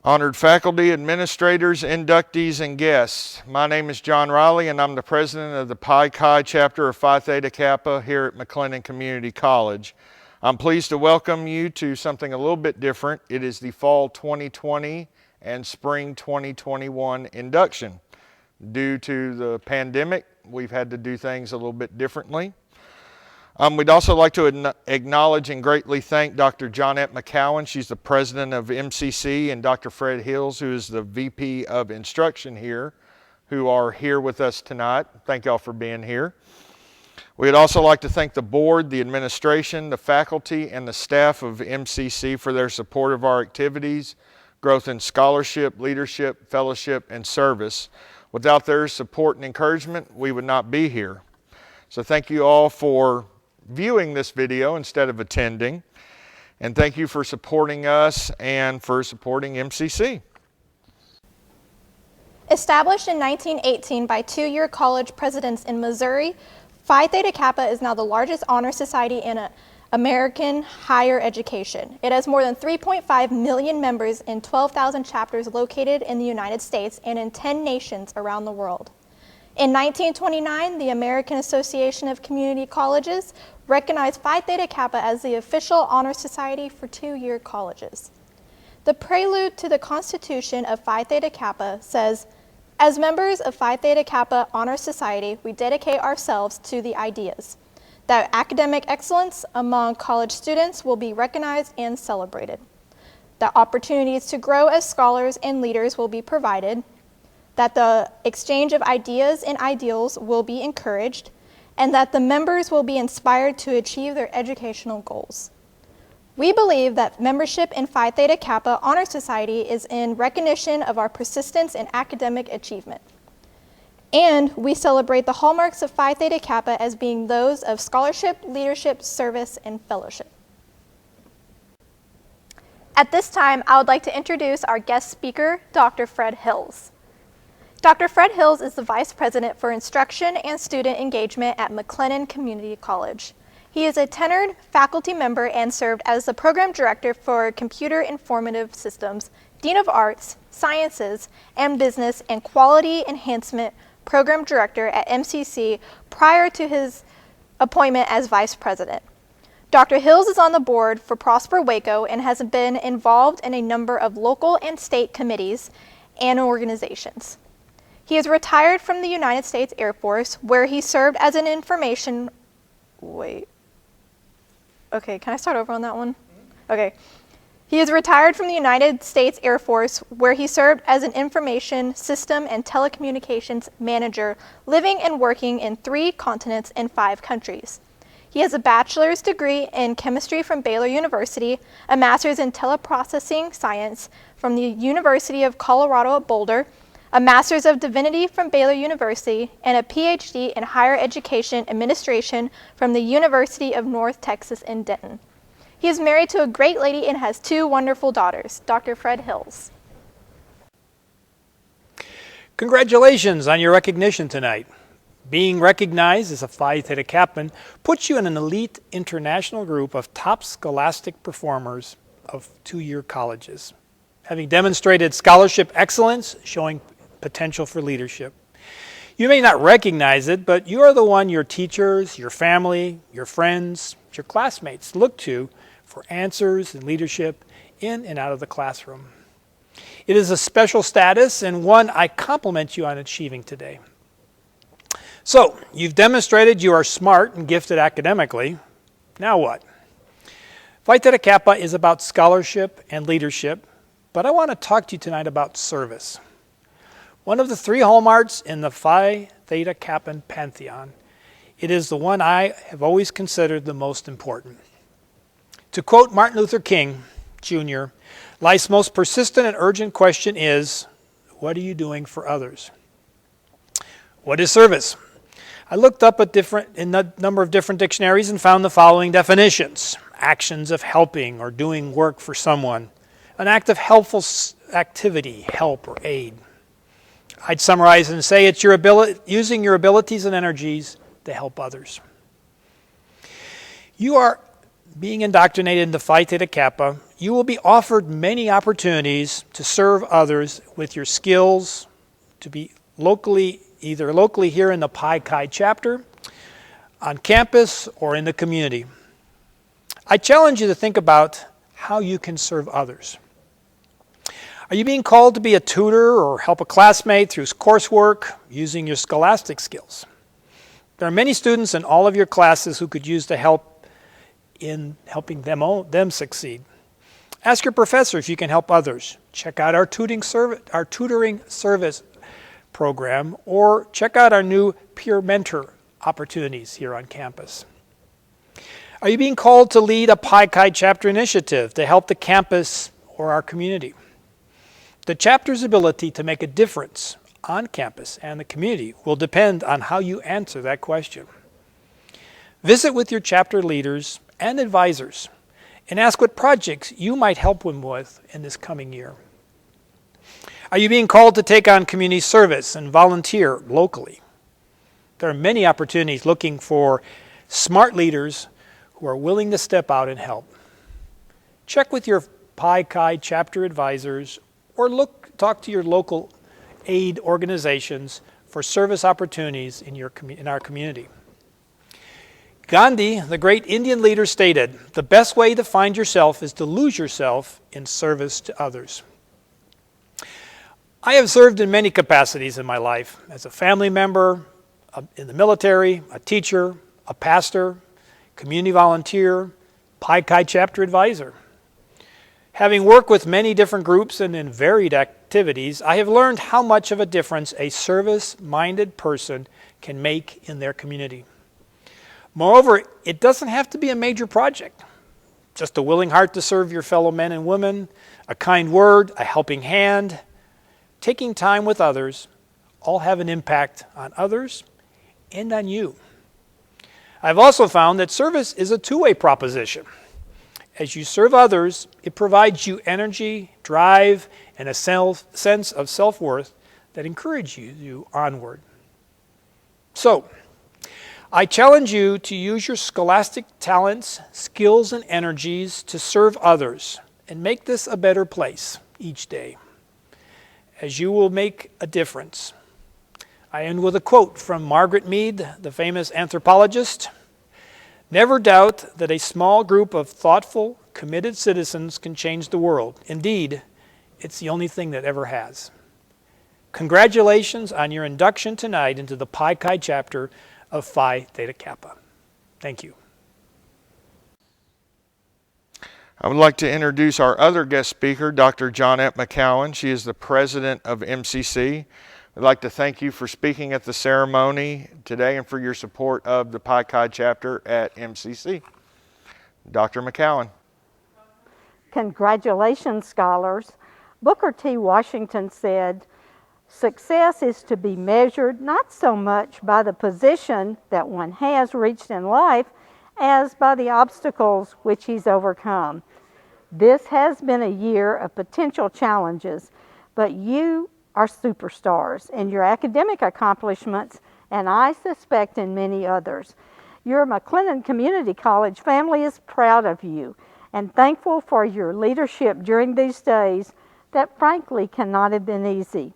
Honored faculty, administrators, inductees, and guests, my name is John Riley and I'm the president of the Pi Chi chapter of Phi Theta Kappa here at McLennan Community College. I'm pleased to welcome you to something a little bit different. It is the fall 2020 and spring 2021 induction. Due to the pandemic, we've had to do things a little bit differently. We'd also like to acknowledge and greatly thank Dr. Johnette McCowan. She's the president of MCC, and Dr. Fred Hills, who is the VP of Instruction here, who are here with us tonight. Thank y'all for being here. We'd also like to thank the board, the administration, the faculty, and the staff of MCC for their support of our activities, growth in scholarship, leadership, fellowship, and service. Without their support and encouragement, we would not be here. So thank you all for viewing this video instead of attending, and thank you for supporting us and for supporting MCC. Established in 1918 by two-year college presidents in Missouri, Phi Theta Kappa is now the largest honor society in American higher education. It has more than 3.5 million members in 12,000 chapters located in the United States and in 10 nations around the world. In 1929, the American Association of Community Colleges recognized Phi Theta Kappa as the official honor society for two-year colleges. The prelude to the Constitution of Phi Theta Kappa says, "As members of Phi Theta Kappa Honor Society, we dedicate ourselves to the ideas that academic excellence among college students will be recognized and celebrated, that opportunities to grow as scholars and leaders will be provided, that the exchange of ideas and ideals will be encouraged, and that the members will be inspired to achieve their educational goals." We believe that membership in Phi Theta Kappa Honor Society is in recognition of our persistence in academic achievement. And we celebrate the hallmarks of Phi Theta Kappa as being those of scholarship, leadership, service, and fellowship. At this time, I would like to introduce our guest speaker, Dr. Fred Hills. Dr. Fred Hills is the Vice President for Instruction and Student Engagement at McLennan Community College. He is a tenured faculty member and served as the Program Director for Computer Informative Systems, Dean of Arts, Sciences, and Business and Quality Enhancement Program Director at MCC prior to his appointment as Vice President. Dr. Hills is on the board for Prosper Waco and has been involved in a number of local and state committees and organizations. He is retired from the United States Air Force, where he served as an information... Okay, can I start over on that one? Okay. He is retired from the United States Air Force, where he served as an information system and telecommunications manager, living and working in 3 continents and 5 countries. He has a bachelor's degree in chemistry from Baylor University, a master's in teleprocessing science from the University of Colorado at Boulder, a Master's of Divinity from Baylor University, and a PhD in Higher Education Administration from the University of North Texas in Denton. He is married to a great lady and has 2 wonderful daughters. Dr. Fred Hills. Congratulations on your recognition tonight. Being recognized as a Phi Theta Kappan puts you in an elite international group of top scholastic performers of two-year colleges, having demonstrated scholarship excellence, showing potential for leadership. You may not recognize it, but you are the one your teachers, your family, your friends, your classmates look to for answers and leadership in and out of the classroom. It is a special status and one I compliment you on achieving today. So, you've demonstrated you are smart and gifted academically. Now what? Phi Theta Kappa is about scholarship and leadership, but I want to talk to you tonight about service. One of the 3 hallmarks in the Phi Theta Kappan pantheon, it is the one I have always considered the most important. To quote Martin Luther King, Jr., life's most persistent and urgent question is, what are you doing for others? What is service? I looked up a number of different dictionaries and found the following definitions. Actions of helping or doing work for someone. An act of helpful activity, help or aid. I'd summarize and say it's using your abilities and energies to help others. You are being indoctrinated into Phi Theta Kappa you will be offered many opportunities to serve others with your skills, to be either locally here in the Pi Chi chapter, on campus, or in the community. I challenge you to think about how you can serve others. Are you being called to be a tutor or help a classmate through coursework using your scholastic skills? There are many students in all of your classes who could use the help in helping them succeed. Ask your professor if you can help others. Check out our tutoring service program, or check out our new peer mentor opportunities here on campus. Are you being called to lead a Pi Chi chapter initiative to help the campus or our community? The chapter's ability to make a difference on campus and the community will depend on how you answer that question. Visit with your chapter leaders and advisors and ask what projects you might help them with in this coming year. Are you being called to take on community service and volunteer locally? There are many opportunities looking for smart leaders who are willing to step out and help. Check with your Pi Chi chapter advisors or talk to your local aid organizations for service opportunities in our community. Gandhi, the great Indian leader, stated, "The best way to find yourself is to lose yourself in service to others." I have served in many capacities in my life, as a family member, in the military, a teacher, a pastor, community volunteer, Pi Chi chapter advisor. Having worked with many different groups and in varied activities, I have learned how much of a difference a service-minded person can make in their community. Moreover, it doesn't have to be a major project. Just a willing heart to serve your fellow men and women, a kind word, a helping hand, taking time with others, all have an impact on others and on you. I've also found that service is a two-way proposition. As you serve others, it provides you energy, drive, and a sense of self-worth that encourage you onward. So, I challenge you to use your scholastic talents, skills, and energies to serve others and make this a better place each day, as you will make a difference. I end with a quote from Margaret Mead, the famous anthropologist. "Never doubt that a small group of thoughtful, committed citizens can change the world. Indeed, it's the only thing that ever has." Congratulations on your induction tonight into the Pi Chi chapter of Phi Theta Kappa. Thank you. I would like to introduce our other guest speaker, Dr. Johnette McCowan. She is the president of MCC. I'd like to thank you for speaking at the ceremony today and for your support of the Pi Chi chapter at MCC. Dr. McCowan. Congratulations, scholars. Booker T. Washington said, "Success is to be measured not so much by the position that one has reached in life as by the obstacles which he's overcome." This has been a year of potential challenges, but you are superstars in your academic accomplishments, and I suspect in many others. Your McLennan Community College family is proud of you and thankful for your leadership during these days that frankly cannot have been easy.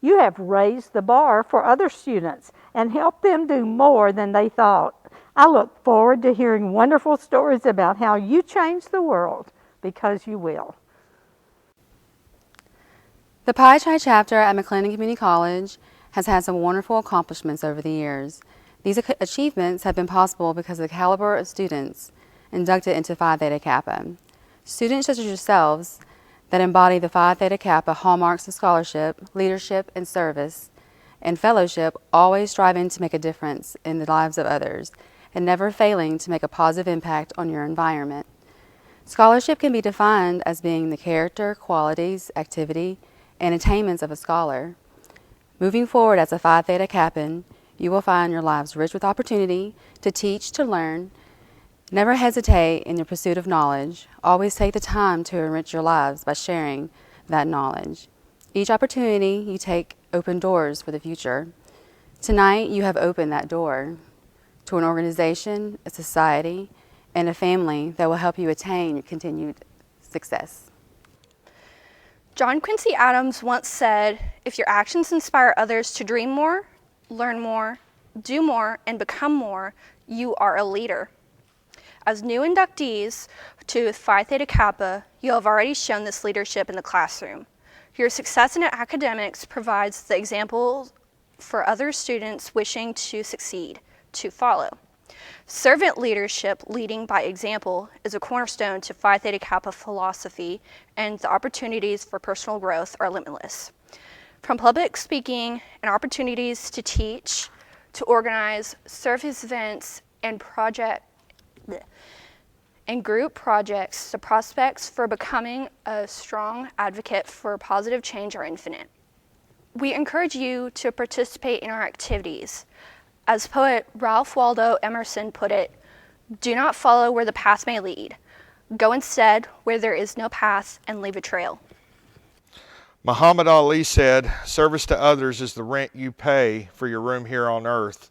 You have raised the bar for other students and helped them do more than they thought. I look forward to hearing wonderful stories about how you changed the world, because you will. The Pi Chi chapter at McLennan Community College has had some wonderful accomplishments over the years. These achievements have been possible because of the caliber of students inducted into Phi Theta Kappa. Students such as yourselves that embody the Phi Theta Kappa hallmarks of scholarship, leadership, and service, and fellowship, always striving to make a difference in the lives of others, and never failing to make a positive impact on your environment. Scholarship can be defined as being the character, qualities, activity, and attainments of a scholar. Moving forward as a Phi Theta Kappan, you will find your lives rich with opportunity to teach, to learn. Never hesitate in your pursuit of knowledge. Always take the time to enrich your lives by sharing that knowledge. Each opportunity you take open doors for the future. Tonight, you have opened that door to an organization, a society, and a family that will help you attain your continued success. John Quincy Adams once said, "If your actions inspire others to dream more, learn more, do more, and become more, you are a leader." As new inductees to Phi Theta Kappa, you have already shown this leadership in the classroom. Your success in academics provides the example for other students wishing to succeed to follow. Servant leadership, leading by example, is a cornerstone to Phi Theta Kappa philosophy, and the opportunities for personal growth are limitless. From public speaking and opportunities to teach, to organize, service events, and group projects, the prospects for becoming a strong advocate for positive change are infinite. We encourage you to participate in our activities. As poet Ralph Waldo Emerson put it, "Do not follow where the path may lead. Go instead where there is no path and leave a trail." Muhammad Ali said, "Service to others is the rent you pay for your room here on earth."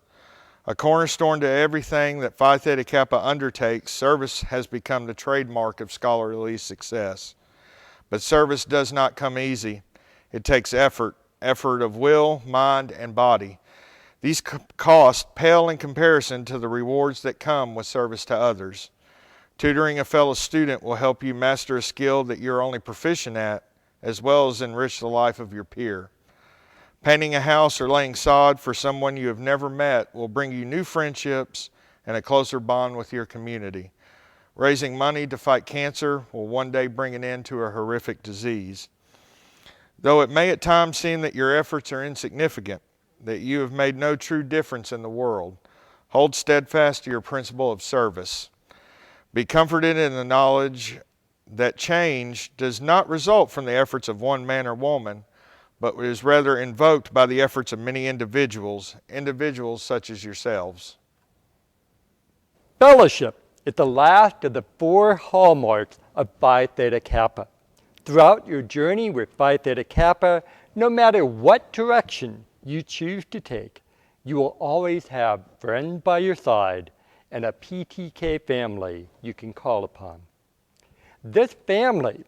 A cornerstone to everything that Phi Theta Kappa undertakes, service has become the trademark of scholarly success. But service does not come easy. It takes effort of will, mind, and body. These costs pale in comparison to the rewards that come with service to others. Tutoring a fellow student will help you master a skill that you're only proficient at, as well as enrich the life of your peer. Painting a house or laying sod for someone you have never met will bring you new friendships and a closer bond with your community. Raising money to fight cancer will one day bring an end to a horrific disease. Though it may at times seem that your efforts are insignificant, that you have made no true difference in the world, hold steadfast to your principle of service. Be comforted in the knowledge that change does not result from the efforts of one man or woman, but is rather invoked by the efforts of many individuals such as yourselves. Fellowship is the last of the 4 hallmarks of Phi Theta Kappa. Throughout your journey with Phi Theta Kappa, no matter what direction you choose to take, you will always have friends by your side and a PTK family you can call upon. This family,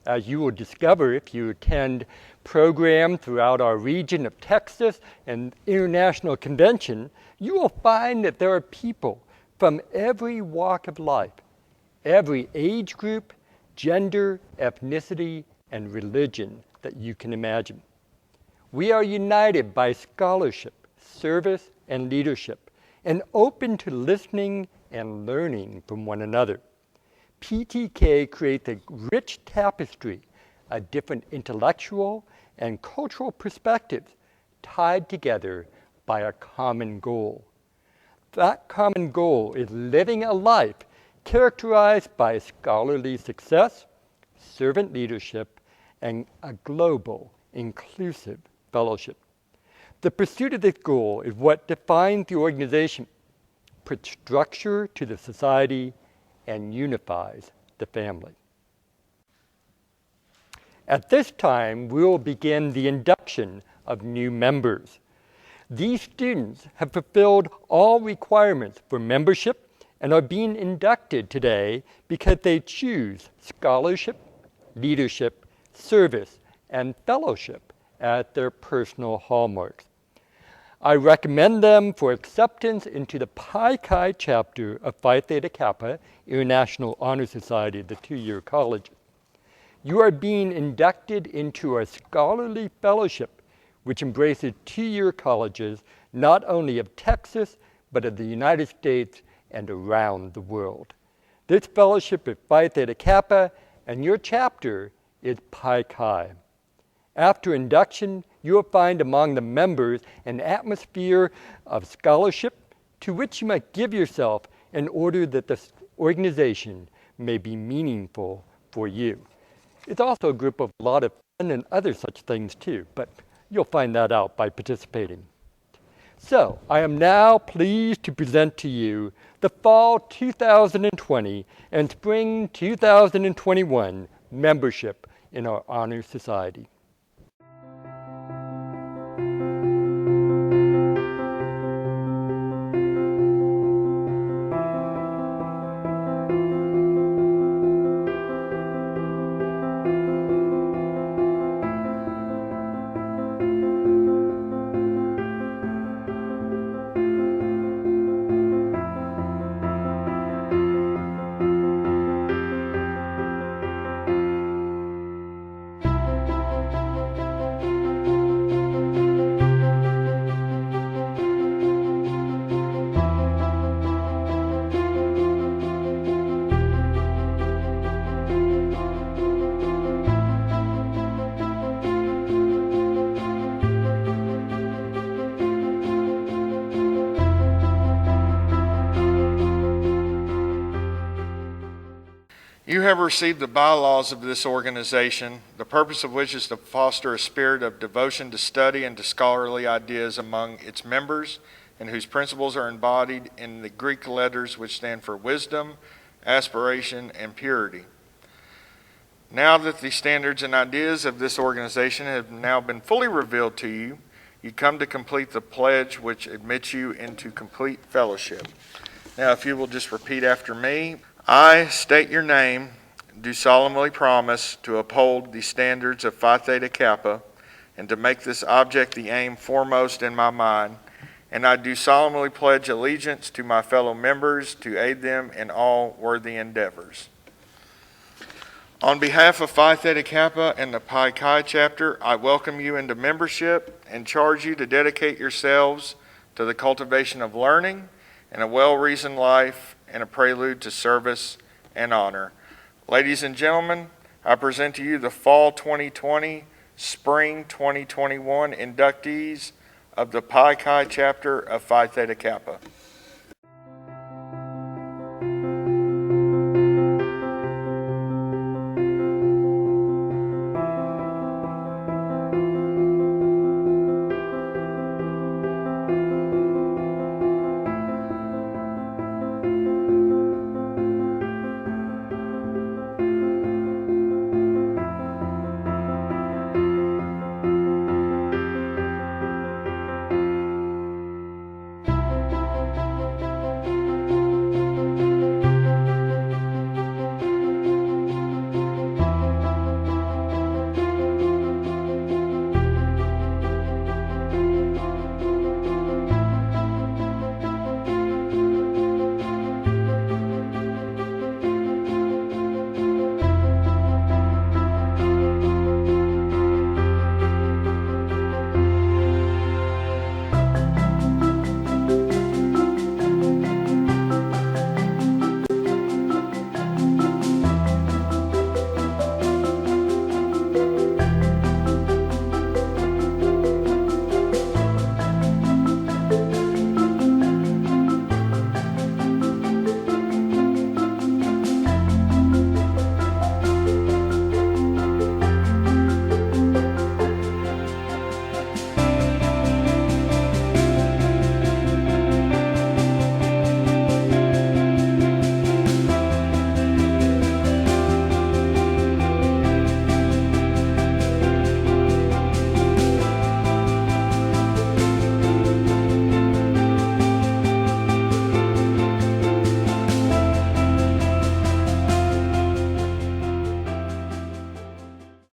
as you will discover if you attend programs throughout our region of Texas and international convention, you will find that there are people from every walk of life, every age group, gender, ethnicity, and religion that you can imagine. We are united by scholarship, service, and leadership, and open to listening and learning from one another. PTK creates a rich tapestry of different intellectual and cultural perspectives tied together by a common goal. That common goal is living a life characterized by scholarly success, servant leadership, and a global, inclusive fellowship. The pursuit of this goal is what defines the organization, puts structure to the society, and unifies the family. At this time, we will begin the induction of new members. These students have fulfilled all requirements for membership and are being inducted today because they choose scholarship, leadership, service, and fellowship as their personal hallmarks. I recommend them for acceptance into the Pi Chi chapter of Phi Theta Kappa International Honor Society, the 2-year college. You are being inducted into a scholarly fellowship which embraces 2-year colleges not only of Texas, but of the United States and around the world. This fellowship is Phi Theta Kappa, and your chapter is Pi Chi. After induction, you will find among the members an atmosphere of scholarship to which you might give yourself in order that this organization may be meaningful for you. It's also a group of a lot of fun and other such things too, but you'll find that out by participating. So, I am now pleased to present to you the Fall 2020 and Spring 2021 membership in our Honor Society. You have received the bylaws of this organization, the purpose of which is to foster a spirit of devotion to study and to scholarly ideas among its members, and whose principles are embodied in the Greek letters which stand for wisdom, aspiration, and purity. Now that the standards and ideas of this organization have now been fully revealed to you, you come to complete the pledge which admits you into complete fellowship. Now, if you will just repeat after me. I state your name, do solemnly promise to uphold the standards of Phi Theta Kappa and to make this object the aim foremost in my mind, and I do solemnly pledge allegiance to my fellow members to aid them in all worthy endeavors. On behalf of Phi Theta Kappa and the Pi Chi chapter, I welcome you into membership and charge you to dedicate yourselves to the cultivation of learning and a well-reasoned life and a prelude to service and honor. Ladies and gentlemen, I present to you the Fall 2020, Spring 2021 inductees of the Pi Chi chapter of Phi Theta Kappa.